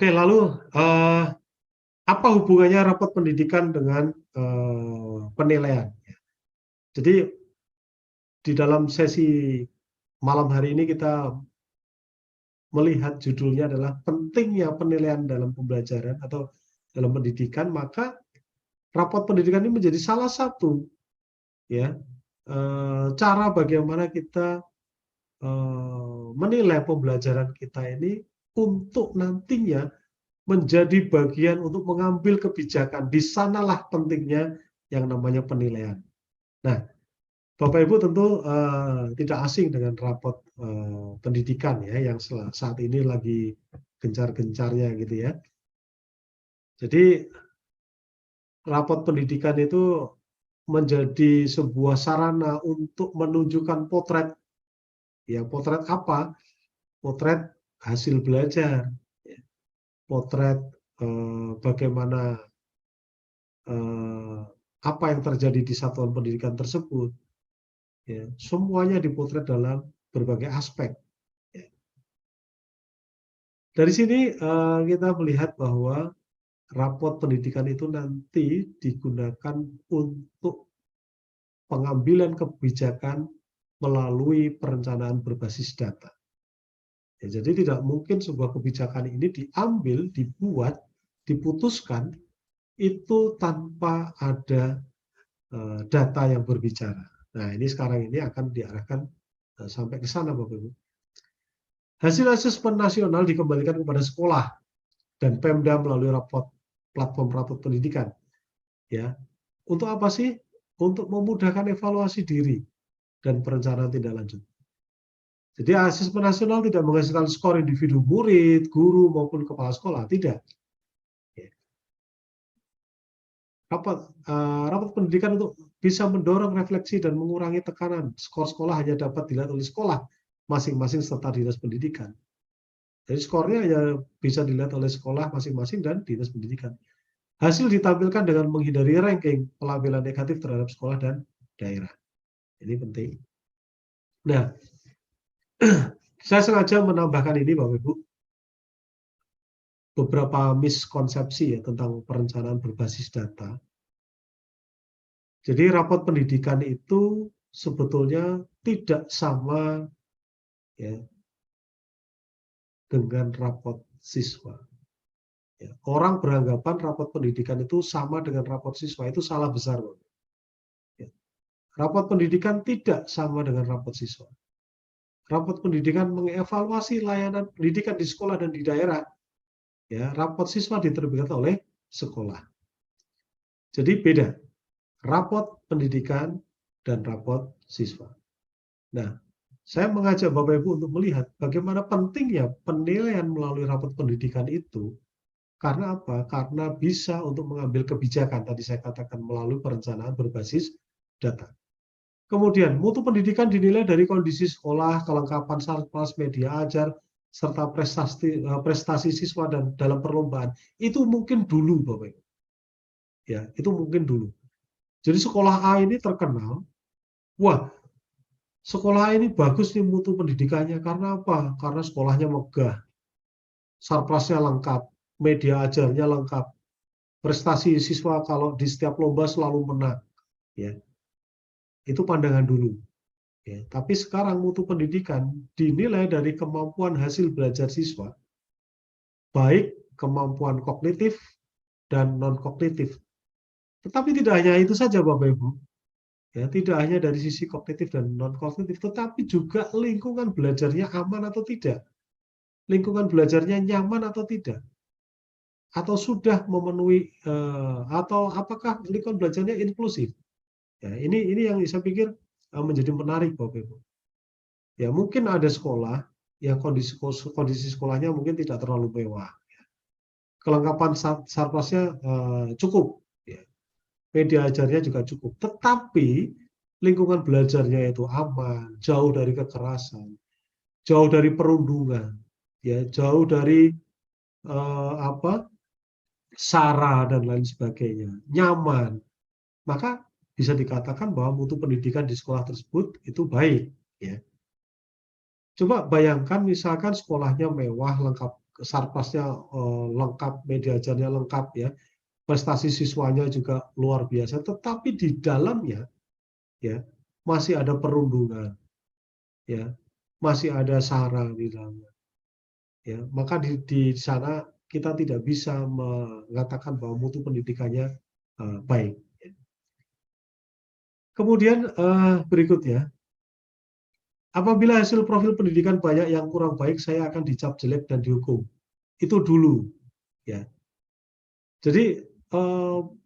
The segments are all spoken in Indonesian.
Oke, lalu apa hubungannya rapot pendidikan dengan penilaian? Jadi di dalam sesi malam hari ini kita melihat judulnya adalah pentingnya penilaian dalam pembelajaran atau dalam pendidikan, maka rapot pendidikan ini menjadi salah satu ya cara bagaimana kita menilai pembelajaran kita ini untuk nantinya menjadi bagian untuk mengambil kebijakan. Di sanalah pentingnya yang namanya penilaian. Nah, Bapak Ibu tentu tidak asing dengan rapot pendidikan ya yang saat ini lagi gencar-gencarnya gitu ya. Jadi rapot pendidikan itu menjadi sebuah sarana untuk menunjukkan potret. Ya, potret apa? Potret hasil belajar. Potret bagaimana apa yang terjadi di satuan pendidikan tersebut. Ya, semuanya dipotret dalam berbagai aspek. Ya. Dari sini kita melihat bahwa rapot pendidikan itu nanti digunakan untuk pengambilan kebijakan melalui perencanaan berbasis data. Ya, jadi tidak mungkin sebuah kebijakan ini diambil, dibuat, diputuskan itu tanpa ada data yang berbicara. Nah, ini sekarang ini akan diarahkan sampai ke sana, Bapak Ibu. Hasil asesmen nasional dikembalikan kepada sekolah dan Pemda melalui platform rapot pendidikan. Ya, untuk apa sih? Untuk memudahkan evaluasi diri dan perencanaan tindak lanjut. Jadi asesmen nasional tidak menghasilkan skor individu murid, guru maupun kepala sekolah, tidak. Rapot pendidikan untuk bisa mendorong refleksi dan mengurangi tekanan. Skor sekolah hanya dapat dilihat oleh sekolah masing-masing serta dinas pendidikan. Jadi skornya hanya bisa dilihat oleh sekolah masing-masing dan dinas pendidikan. Hasil ditampilkan dengan menghindari ranking pelabelan negatif terhadap sekolah dan daerah. Ini penting. Nah, saya sengaja menambahkan ini Bapak Ibu, beberapa miskonsepsi ya tentang perencanaan berbasis data. Jadi rapot pendidikan itu sebetulnya tidak sama ya, dengan rapot siswa. Ya, orang beranggapan rapot pendidikan itu sama dengan rapot siswa, itu salah besar. Ya. Rapot pendidikan tidak sama dengan rapot siswa. Rapot pendidikan mengevaluasi layanan pendidikan di sekolah dan di daerah. Ya, rapot siswa diterbitkan oleh sekolah. Jadi beda. Rapot pendidikan dan rapot siswa. Nah, saya mengajak Bapak Ibu untuk melihat bagaimana pentingnya penilaian melalui rapot pendidikan itu. Karena apa? Karena bisa untuk mengambil kebijakan, tadi saya katakan melalui perencanaan berbasis data. Kemudian, mutu pendidikan dinilai dari kondisi sekolah, kelengkapan sarpras, media ajar, serta prestasi siswa dan dalam perlombaan. Itu mungkin dulu, Bapak Ibu. Ya, itu mungkin dulu. Jadi sekolah A ini terkenal, wah, sekolah A ini bagus nih mutu pendidikannya. Karena apa? Karena sekolahnya megah, sarprasnya lengkap, media ajarnya lengkap, prestasi siswa kalau di setiap lomba selalu menang. Ya, itu pandangan dulu. Ya, tapi sekarang mutu pendidikan dinilai dari kemampuan hasil belajar siswa, baik kemampuan kognitif dan non-kognitif. Tetapi tidak hanya itu saja Bapak Ibu, ya, tidak hanya dari sisi kognitif dan non-kognitif, tetapi juga lingkungan belajarnya aman atau tidak, lingkungan belajarnya nyaman atau tidak, atau sudah memenuhi, atau apakah lingkungan belajarnya inklusif. Ya, ini yang saya pikir menjadi menarik Bapak Ibu. Ya, mungkin ada sekolah yang kondisi sekolahnya mungkin tidak terlalu mewah. Kelengkapan sarprasnya cukup. Ya. Media ajarnya juga cukup. Tetapi lingkungan belajarnya itu aman, jauh dari kekerasan, jauh dari perundungan, ya, jauh dari SARA dan lain sebagainya, nyaman. Maka bisa dikatakan bahwa mutu pendidikan di sekolah tersebut itu baik. Ya. Coba bayangkan misalkan sekolahnya mewah, lengkap sarpasnya lengkap, media ajarnya lengkap ya, prestasi siswanya juga luar biasa, tetapi di dalamnya ya masih ada perundungan, ya masih ada SARA di dalamnya, ya maka di sana kita tidak bisa mengatakan bahwa mutu pendidikannya baik. Kemudian berikutnya, apabila hasil profil pendidikan banyak yang kurang baik, saya akan dicap jelek dan dihukum. Itu dulu, ya. Jadi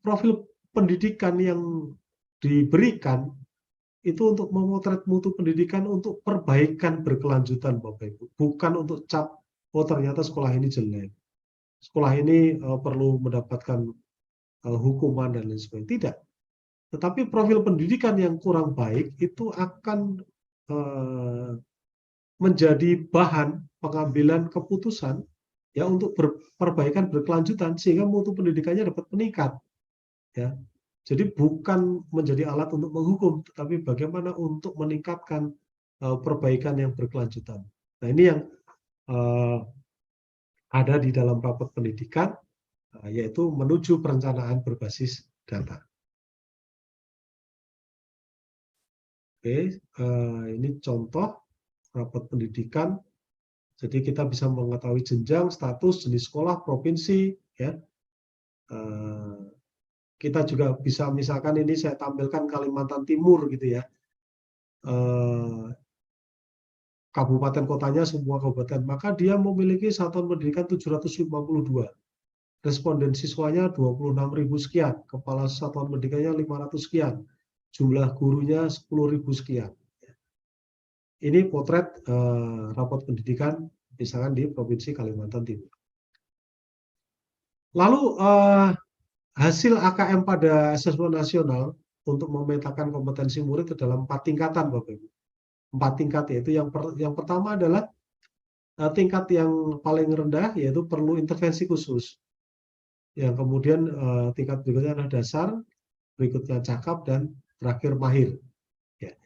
profil pendidikan yang diberikan itu untuk memotret mutu pendidikan untuk perbaikan berkelanjutan, Bapak Ibu, bukan untuk cap, oh ternyata sekolah ini jelek, sekolah ini perlu mendapatkan hukuman dan lain sebagainya. Tidak. Tetapi profil pendidikan yang kurang baik itu akan menjadi bahan pengambilan keputusan ya untuk perbaikan berkelanjutan sehingga mutu pendidikannya dapat meningkat. Ya. Jadi bukan menjadi alat untuk menghukum, tetapi bagaimana untuk meningkatkan perbaikan yang berkelanjutan. Nah ini yang ada di dalam rapot pendidikan, yaitu menuju perencanaan berbasis data. Oke, ini contoh rapot pendidikan. Jadi kita bisa mengetahui jenjang, status, jenis sekolah, provinsi, ya. Kita juga bisa, misalkan ini saya tampilkan Kalimantan Timur gitu ya. Kabupaten kotanya semua kabupaten, maka dia memiliki satuan pendidikan 752. Responden siswanya 26.000 sekian, kepala satuan pendidikannya 500 sekian, jumlah gurunya 10.000 sekian. Ini potret rapot pendidikan misalkan di Provinsi Kalimantan Timur. Lalu hasil AKM pada asesmen nasional untuk memetakan kompetensi murid ke dalam 4 tingkatan, Bapak Ibu. 4 tingkat, yaitu yang pertama adalah tingkat yang paling rendah, yaitu perlu intervensi khusus. Yang kemudian tingkat berikutnya adalah dasar, berikutnya cakap, dan terakhir mahir. Ya.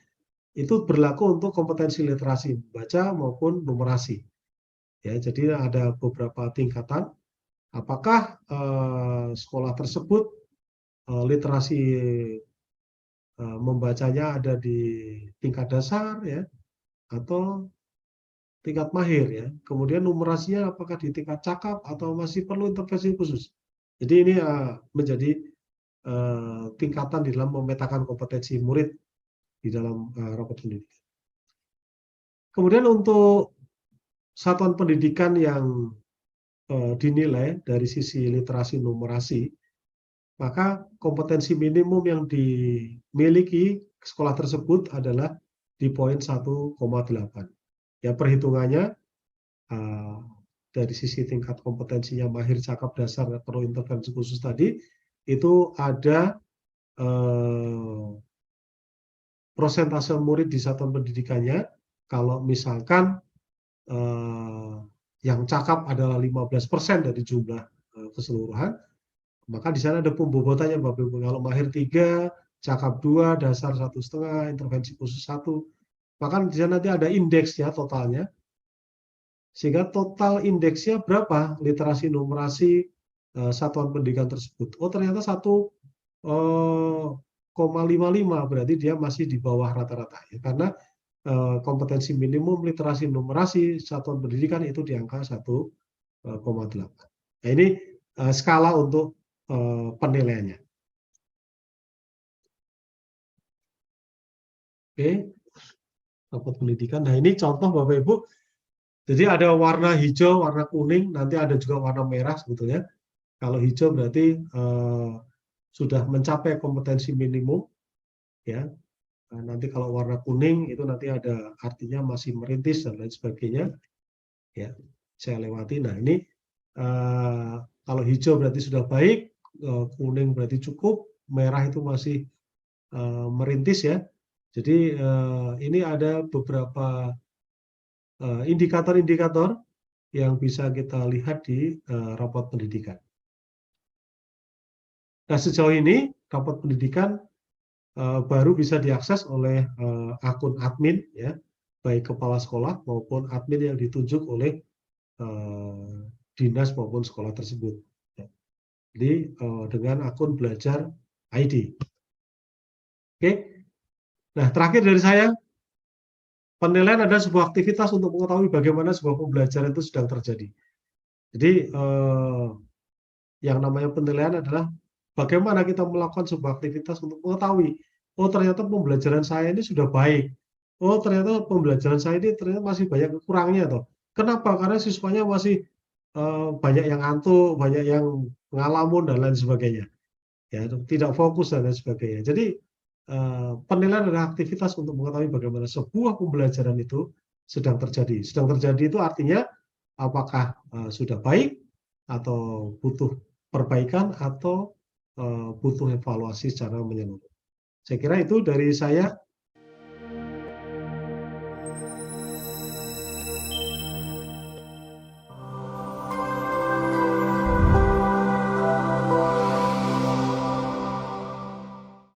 Itu berlaku untuk kompetensi literasi baca maupun numerasi. Ya, jadi ada beberapa tingkatan. Apakah sekolah tersebut literasi membacanya ada di tingkat dasar ya atau tingkat mahir ya. Kemudian numerasinya apakah di tingkat cakap atau masih perlu intervensi khusus. Jadi ini menjadi tingkatan di dalam memetakan kompetensi murid di dalam rapot pendidikan. Kemudian untuk satuan pendidikan yang dinilai dari sisi literasi numerasi, maka kompetensi minimum yang dimiliki sekolah tersebut adalah di poin 1,8. Ya, perhitungannya dari sisi tingkat kompetensinya mahir, cakap, dasar, perlu intervensi khusus tadi, itu ada prosentase murid di satuan pendidikannya. Kalau misalkan yang cakap adalah 15% dari jumlah keseluruhan, maka di sana ada pembobotannya, Bapak Ibu. Kalau mahir 3, cakap 2, dasar 1,5, intervensi khusus 1, maka di sana nanti ada indeksnya totalnya. Sehingga total indeksnya berapa literasi numerasi satuan pendidikan tersebut. Oh ternyata 1,55, berarti dia masih di bawah rata-rata. Ya, karena kompetensi minimum literasi numerasi satuan pendidikan itu di angka 1,8. Nah ini skala untuk penilaiannya. Oke, rapot pendidikan. Nah ini contoh Bapak Ibu. Jadi ada warna hijau, warna kuning, nanti ada juga warna merah sebetulnya. Kalau hijau berarti sudah mencapai kompetensi minimum, ya. Nah, nanti kalau warna kuning itu nanti ada artinya masih merintis dan lain sebagainya. Ya, saya lewati. Nah ini kalau hijau berarti sudah baik, kuning berarti cukup, merah itu masih merintis ya. Jadi ini ada beberapa indikator-indikator yang bisa kita lihat di rapot pendidikan. Nah sejauh ini rapot pendidikan baru bisa diakses oleh akun admin ya, baik kepala sekolah maupun admin yang ditunjuk oleh dinas maupun sekolah tersebut. Ya. Jadi dengan akun belajar ID. Oke. Nah, terakhir dari saya, penilaian adalah sebuah aktivitas untuk mengetahui bagaimana sebuah pembelajaran itu sedang terjadi. Jadi yang namanya penilaian adalah bagaimana kita melakukan sebuah aktivitas untuk mengetahui, oh ternyata pembelajaran saya ini sudah baik. Oh ternyata pembelajaran saya ini ternyata masih banyak kekurangnya toh. Kenapa? Karena siswanya masih banyak yang ngantuk, banyak yang ngalamun dan lain sebagainya. Ya, tidak fokus dan lain sebagainya. Jadi penilaian adalah aktivitas untuk mengetahui bagaimana sebuah pembelajaran itu sedang terjadi. Sedang terjadi itu artinya apakah sudah baik atau butuh perbaikan atau butuh evaluasi secara menyeluruh. Saya kira itu dari saya.